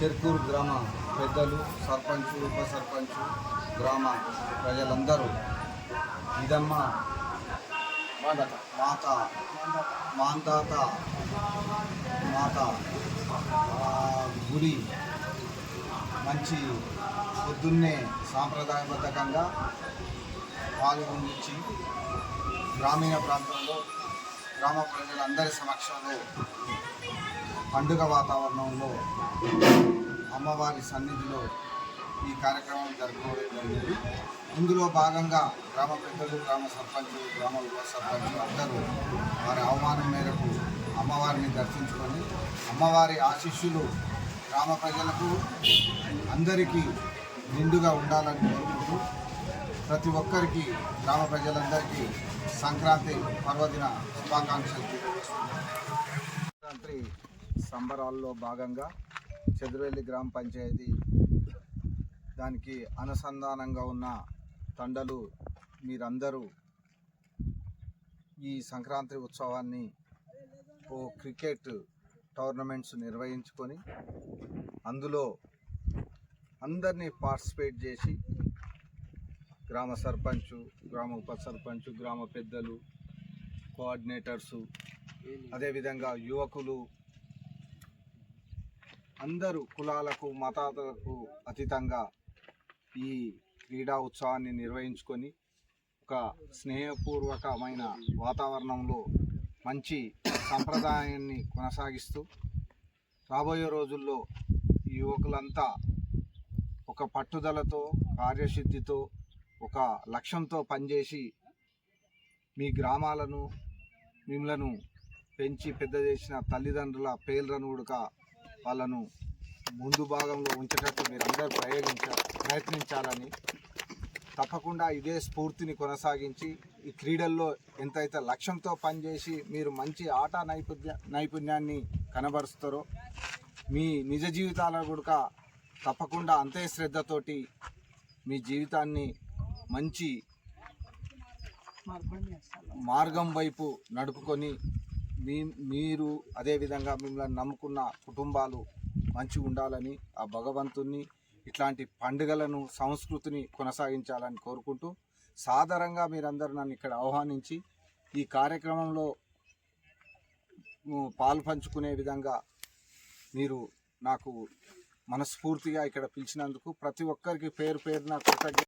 చెర్కూరు గ్రామ పెద్దలు, సర్పంచ్, ఉప సర్పంచ్, గ్రామ ప్రజలందరూ ఇదమ్మ మాత మాందాత మాత గుడి మంచి పొద్దున్నే సాంప్రదాయబద్ధంగా పాల్గొనిచ్చి గ్రామీణ ప్రాంతంలో గ్రామ ప్రజలందరి సమక్షంలో పండుగ వాతావరణంలో అమ్మవారి సన్నిధిలో ఈ కార్యక్రమం జరుపుకోవడం జరిగింది. ఇందులో భాగంగా గ్రామ పెద్దలు, గ్రామ సర్పంచ్, గ్రామ ఉప సర్పంచ్ అందరూ వారి ఆహ్వానం మేరకు అమ్మవారిని దర్శించుకొని అమ్మవారి ఆశీస్సులు గ్రామ ప్రజలకు అందరికీ నిండుగా ఉండాలని కోరుకుంటూ ప్రతి ఒక్కరికి గ్రామ ప్రజలందరికీ సంక్రాంతి పర్వదిన శుభాకాంక్షలు తెలియజేస్తున్నాను. సంక్రాంతి సంబరాల్లో భాగంగా చెదురెల్లి గ్రామ పంచాయతీ దానికి అనుసంధానంగా ఉన్న తండలు మీరందరూ ఈ సంక్రాంతి ఉత్సవాన్ని ఓ క్రికెట్ టోర్నమెంట్స్ నిర్వహించుకొని అందులో అందరినీ పార్టిసిపేట్ చేసి గ్రామ సర్పంచు, గ్రామ ఉప సర్పంచు, గ్రామ పెద్దలు, కోఆర్డినేటర్సు, అదేవిధంగా యువకులు అందరూ కులాలకు మతాలకు అతీతంగా ఈ క్రీడా ఉత్సవాన్ని నిర్వహించుకొని ఒక స్నేహపూర్వకమైన వాతావరణంలో మంచి సంప్రదాయాన్ని కొనసాగిస్తూ రాబోయే రోజుల్లో యువకులంతా ఒక పట్టుదలతో, కార్యసిద్ధితో, ఒక లక్ష్యంతో పనిచేసి మీ గ్రామాలను మిమ్మలను పెంచి పెద్ద చేసిన తల్లిదండ్రుల పేర్లనుడుక వాళ్ళను ముందు భాగంలో ఉంచేటట్టు మీరందరూ ప్రయత్నించాలని, తప్పకుండా ఇదే స్ఫూర్తిని కొనసాగించి ఈ క్రీడల్లో ఎంతైతే లక్ష్యంతో పనిచేసి మీరు మంచి ఆట నైపుణ్యాన్ని కనబరుస్తారో మీ నిజ జీవితాల కూడా తప్పకుండా అంతే శ్రద్ధతోటి మీ జీవితాన్ని మంచి మార్గం వైపు నడుపుకొని మీరు అదేవిధంగా మిమ్మల్ని నమ్ముకున్న కుటుంబాలు మంచిగా ఉండాలని ఆ భగవంతుని ఇట్లాంటి పండుగలను, సంస్కృతిని కొనసాగించాలని కోరుకుంటూ సాధారణంగా మీరందరూ నన్ను ఇక్కడ ఆహ్వానించి ఈ కార్యక్రమంలో పాలు పంచుకునే విధంగా మీరు నాకు మనస్ఫూర్తిగా ఇక్కడ పిలిచినందుకు ప్రతి ఒక్కరికి పేరు పేరున కృతజ్ఞత.